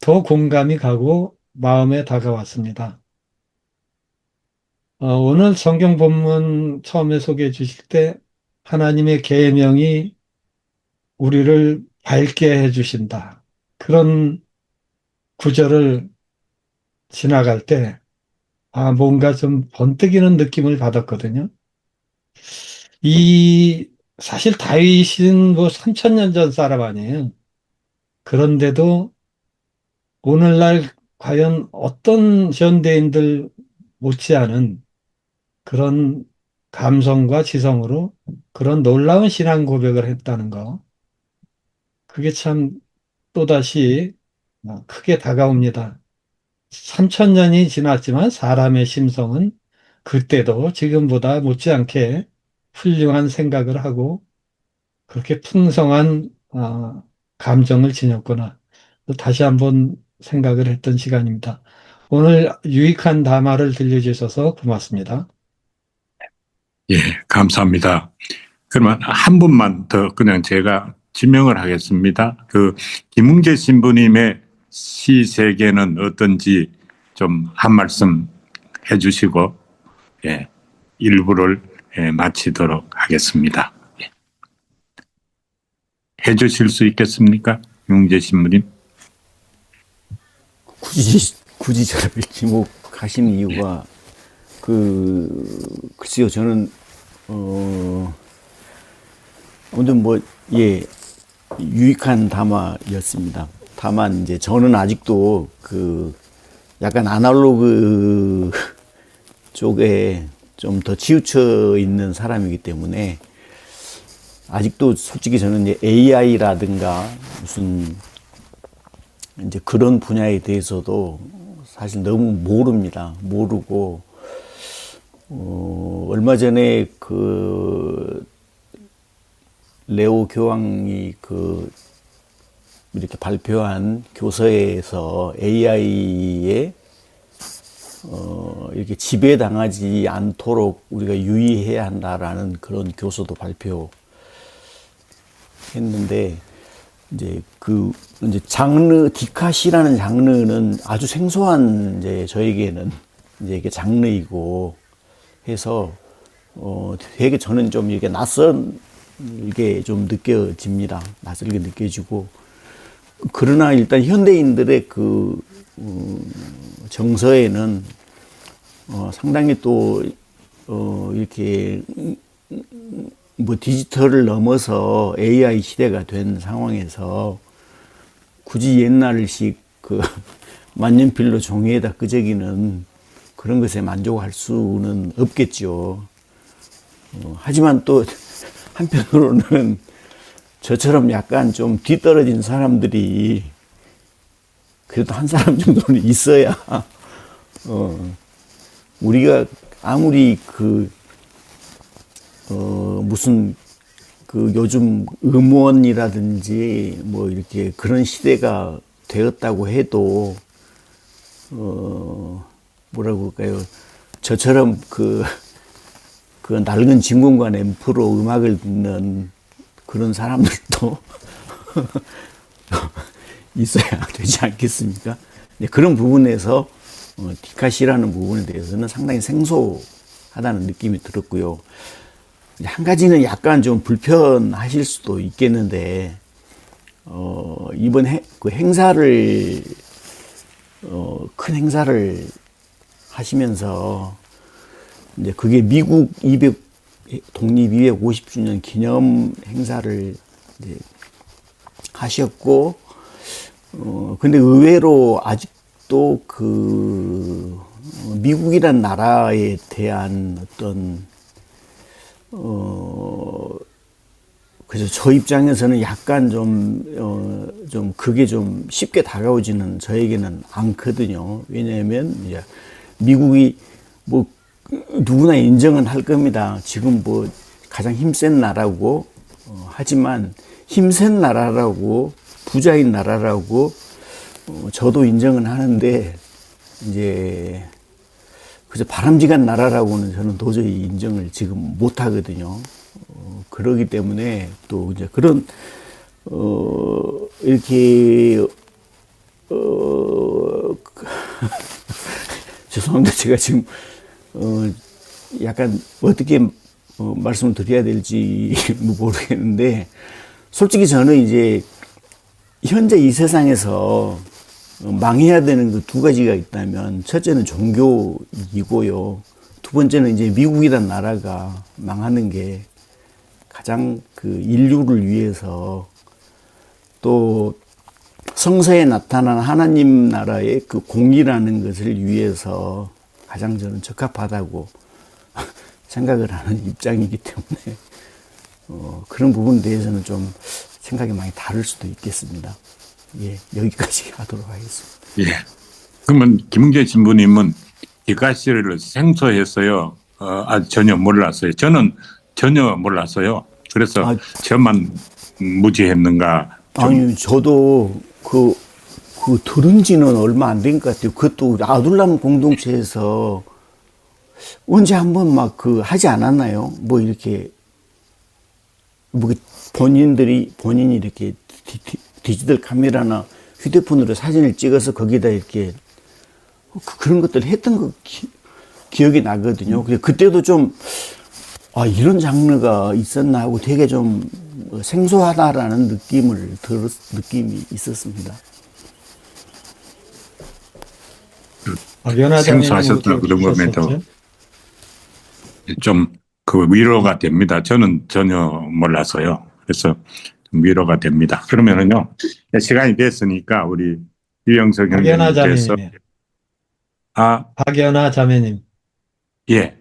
더 공감이 가고 마음에 다가왔습니다. 오늘 성경 본문 처음에 소개해 주실 때 하나님의 계명이 우리를 밝게 해주신다. 그런 구절을 지나갈 때 뭔가 좀 번뜩이는 느낌을 받았거든요. 사실 다윗은 뭐 3000년 전 사람 아니에요. 그런데도 오늘날 과연 어떤 현대인들 못지않은 그런 감성과 지성으로 그런 놀라운 신앙 고백을 했다는 거. 그게 참 또다시 크게 다가옵니다. 3000년이 지났지만 사람의 심성은 그때도 지금보다 못지않게 훌륭한 생각을 하고 그렇게 풍성한 감정을 지녔구나. 다시 한번 생각을 했던 시간입니다. 오늘 유익한 담화를 들려주셔서 고맙습니다. 예, 감사합니다. 그러면 한 분만 더 그냥 제가 지명을 하겠습니다. 그 김웅재 신부님의 시 세계는 어떤지 좀 한 말씀 해주시고 예, 일부를 마치도록 하겠습니다. 예. 해주실 수 있겠습니까, 김웅재 신부님? 굳이 저를 지목하신 이유가 글쎄요, 저는 아무튼 유익한 담화였습니다. 다만 이제 저는 아직도 약간 아날로그 쪽에 좀 더 치우쳐 있는 사람이기 때문에 아직도 솔직히 저는 이제 AI라든가 무슨 이제 그런 분야에 대해서도 사실 너무 모릅니다. 모르고, 얼마 전에 그 레오 교황이 그 이렇게 발표한 교서에서 AI에 이렇게 지배당하지 않도록 우리가 유의해야 한다라는 그런 교서도 발표했는데, 이제 이제 장르, 디카시라는 장르는 아주 생소한 이제 저에게는 이제 이게 장르이고 해서, 되게 저는 좀 이렇게 낯선 이게 좀 느껴집니다. 낯설게 느껴지고. 그러나 일단 현대인들의 그, 정서에는, 상당히 또, 이렇게, 뭐 디지털을 넘어서 AI 시대가 된 상황에서 굳이 옛날식 그 만년필로 종이에다 끄적이는 그런 것에 만족할 수는 없겠죠. 하지만 또 한편으로는 저처럼 약간 좀 뒤떨어진 사람들이 그래도 한 사람 정도는 있어야, 우리가 아무리 무슨 요즘 음원이라든지 뭐 이렇게 그런 시대가 되었다고 해도, 뭐라고 할까요. 저처럼 그 낡은 진공관 앰프로 음악을 듣는 그런 사람들도 있어야 되지 않겠습니까? 그런 부분에서 디카시라는 부분에 대해서는 상당히 생소하다는 느낌이 들었고요. 한 가지는 약간 좀 불편하실 수도 있겠는데, 이번 그 행사를, 큰 행사를 하시면서, 이제 그게 미국 독립 250주년 기념 행사를 이제 하셨고, 근데 의외로 아직도 미국이란 나라에 대한 어떤, 그래서 저 입장에서는 약간 좀 그게 좀 쉽게 다가오지는 저에게는 않거든요. 왜냐하면 이제 미국이 뭐 누구나 인정은 할 겁니다. 지금 뭐 가장 힘센 나라고, 하지만 힘센 나라라고 부자인 나라라고 저도 인정은 하는데, 이제 그저 바람직한 나라라고는 저는 도저히 인정을 지금 못 하거든요. 그러기 때문에 또 이제 그런, 이렇게, 죄송합니다. 제가 지금, 약간 어떻게 말씀을 드려야 될지 모르겠는데, 솔직히 저는 이제 현재 이 세상에서 망해야 되는 그 두 가지가 있다면, 첫째는 종교이고요. 두 번째는 이제 미국이란 나라가 망하는 게 가장 그 인류를 위해서, 또 성서에 나타난 하나님 나라의 그 공의라는 것을 위해서 가장 저는 적합하다고 생각을 하는 입장이기 때문에, 그런 부분에 대해서는 좀 생각이 많이 다를 수도 있겠습니다. 예, 여기까지 하도록 하겠습니다. 예. 그러면 김은계 신부님은 디카시를 생소했어요. 전혀 몰랐어요. 저는 전혀 몰랐어요. 그래서 저만 무지했는가. 아니, 저도 들은 지는 얼마 안 된 것 같아요. 그것도 아둘람 공동체에서 언제 한번 막 하지 않았나요? 뭐 이렇게, 뭐 본인이 이렇게 디지털 카메라나 휴대폰으로 사진을 찍어서 거기다 이렇게 그런 것들을 했던 거 기억이 나거든요. 근데 그때도 좀, 이런 장르가 있었나 하고 되게 좀 생소하다라는 느낌이 있었습니다. 생소하셨다고 그런 거면 좀 위로가 됩니다. 저는 전혀 몰라서요. 그래서 좀 위로가 됩니다. 그러면은요, 시간이 됐으니까 우리 유영석 박연아 형님께서 자매님. 박연아 자매님. 예.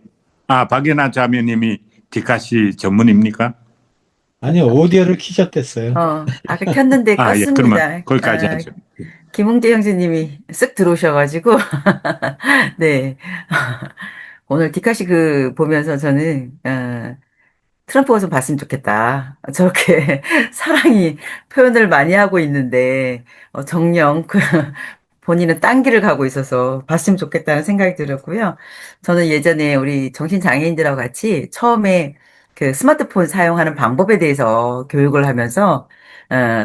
아, 박연아 자매님이 디카시 전문입니까? 아니요, 오디오를 키셨댔어요. 아까 켰는데 아, 예. 그러면 껐습니다. 거기까지 하죠. 김웅재 형제님이 쓱 들어오셔가지고, 네. 오늘 디카시 보면서 저는, 트럼프가 좀 봤으면 좋겠다. 저렇게 사랑이 표현을 많이 하고 있는데, 정녕, 본인은 딴 길을 가고 있어서 봤으면 좋겠다는 생각이 들었고요. 저는 예전에 우리 정신장애인들하고 같이 처음에 그 스마트폰 사용하는 방법에 대해서 교육을 하면서,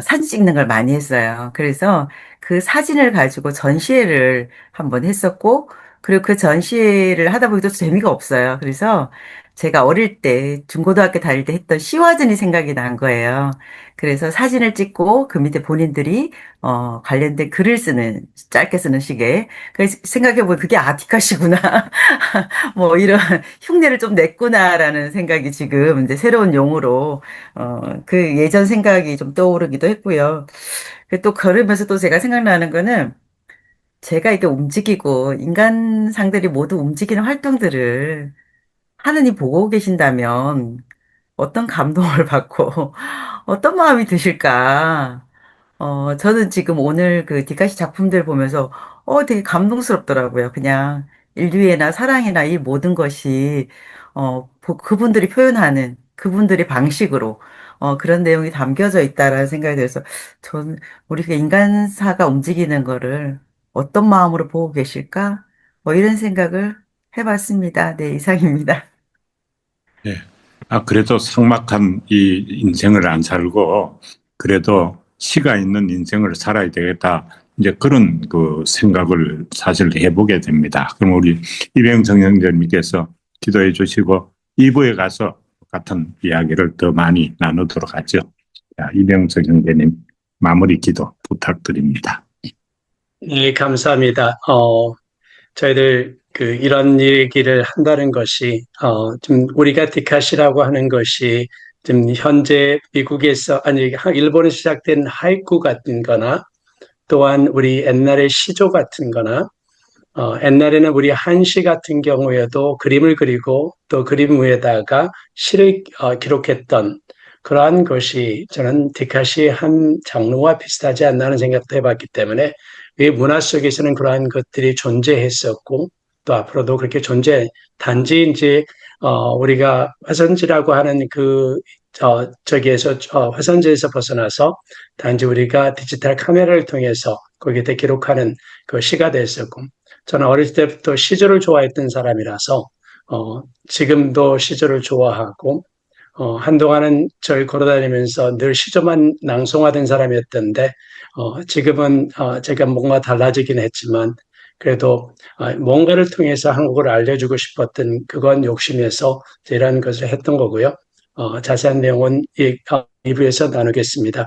사진 찍는 걸 많이 했어요. 그래서 그 사진을 가지고 전시회를 한번 했었고, 그리고 그 전시회를 하다 보니까 또 재미가 없어요. 그래서 제가 어릴 때 중고등학교 다닐 때 했던 시화전이 생각이 난 거예요. 그래서 사진을 찍고 그 밑에 본인들이 관련된 글을 쓰는 짧게 쓰는 식의 그래서 생각해보면 그게 아티카시구나 뭐 이런 흉내를 좀 냈구나라는 생각이 지금 이제 새로운 용어로 그 예전 생각이 좀 떠오르기도 했고요. 또 그러면서 또 제가 생각나는 거는 제가 이렇게 움직이고 인간 상들이 모두 움직이는 활동들을 하느님 보고 계신다면 어떤 감동을 받고 어떤 마음이 드실까? 저는 지금 오늘 그 디카시 작품들 보면서 되게 감동스럽더라고요. 그냥 인류애나 사랑이나 이 모든 것이 그분들이 표현하는 그분들의 방식으로 그런 내용이 담겨져 있다라는 생각이 들어서 저는 우리가 인간사가 움직이는 거를 어떤 마음으로 보고 계실까? 뭐 이런 생각을 해봤습니다. 네, 이상입니다. 예. 아, 그래도 삭막한 이 인생을 안 살고, 그래도 시가 있는 인생을 살아야 되겠다. 이제 그런 그 생각을 사실 해보게 됩니다. 그럼 우리 이병성 형제님께서 기도해 주시고, 2부에 가서 같은 이야기를 더 많이 나누도록 하죠. 자, 이병성 형제님, 마무리 기도 부탁드립니다. 네, 감사합니다. 저희들 이런 얘기를 한다는 것이, 좀 우리가 디카시라고 하는 것이 좀 현재 미국에서, 아니, 일본에서 시작된 하이쿠 같은 거나 또한 우리 옛날의 시조 같은 거나, 옛날에는 우리 한시 같은 경우에도 그림을 그리고 또 그림 위에다가 시를 기록했던 그러한 것이 저는 디카시의 한 장르와 비슷하지 않나 하는 생각도 해봤기 때문에 이 문화 속에서는 그러한 것들이 존재했었고 또 앞으로도 그렇게 단지 이제 우리가 화선지라고 하는 저기에서 화선지에서 벗어나서 단지 우리가 디지털 카메라를 통해서 거기에 기록하는 그 시가 됐었고 저는 어릴 때부터 시조를 좋아했던 사람이라서 지금도 시조를 좋아하고 한동안은 절 걸어다니면서 늘 시조만 낭송하던 사람이었던데 지금은 제가 뭔가 달라지긴 했지만 그래도 뭔가를 통해서 한국을 알려주고 싶었던 그건 욕심에서 이런 것을 했던 거고요. 자세한 내용은 2부에서 나누겠습니다.